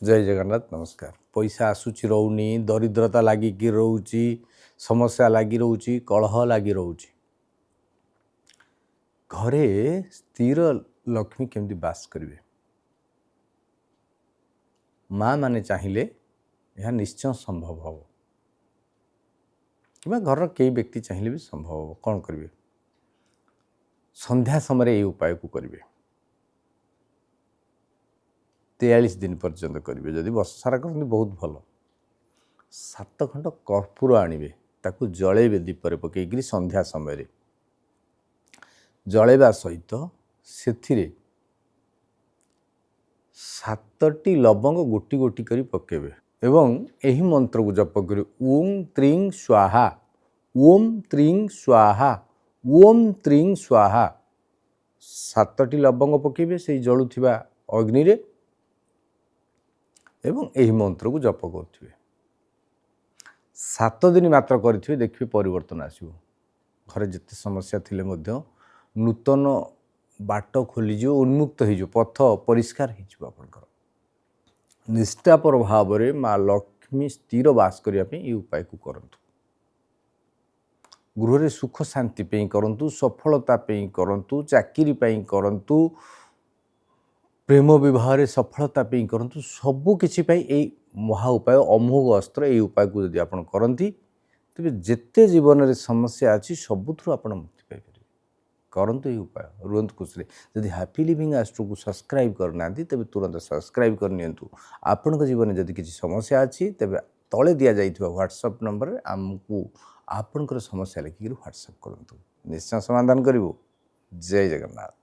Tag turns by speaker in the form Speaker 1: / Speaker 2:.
Speaker 1: जय जगन्नाथ नमस्कार। पैसा आसूची रोनी दरिद्रता लागिकी रोची समस्या लगी रोची कलह लगी रोची घरे स्थिर लक्ष्मी केमती बास करेंगे माँ माने चाहिए यह निश्चय संभव हम कि घर कई व्यक्ति चाहिए भी संभव हम कौन करेंगे संध्या समय ये उपाय को करेंगे 43 दिन पर्यंत करेंगे जदि वर्ष सारा करते बहुत भल 7 खंड कर्पूर आणवे ताकू जलैबे दीपर पकईकि संध्या समय जलैवा सहित से 7टी लवंग गोटी गोटी करी पकेबे एवं यही मंत्र को जप कर ओम त्रीं स्वाहा ओम त्रीं स्वाहा ओम त्रीं स्वाहा 7टी लवंग पकेबे से जलुथिबा अग्नि रे एवं यही मंत्र को जप करुवे 7 दिन मात्र करेंगे देखिए परिवर्तन आसो घर जिते समस्या थिले मध्य नूतन बाट खोलीज उन्मुक्त हो पथ परिष्कार होकर निष्ठापर भाव में माँ लक्ष्मी स्थिर बास करने ये उपाय को करंतु गृह रे सुख शांति पे करंतु सफलता पे करंतु चाकरी पे करंतु प्रेम विवाह सफलता पे करंतु सबु किछि पई ए महा उपाय अमोघ अस्त्र ये उपाय को यदि आपण करंती तबे जेते जीवन रे समस्या अछि सबुथु आपण मुक्ति पाई परिबे करंतु ये उपाय रुहंत खुशी यदि हैप्पी लिविंग एस्ट्रो को सब्सक्राइब करना तबे तुरंत सब्सक्राइब कर नियंतु आपण जीवन में यदि किछि समस्या अछि तबे तळे दिया जाइथिबा व्हाट्सएप नंबर रे हमकु आपनकर समस्या लिखि व्हाट्सएप करंतु निश्चय समाधान करिवो। जय जगन्नाथ।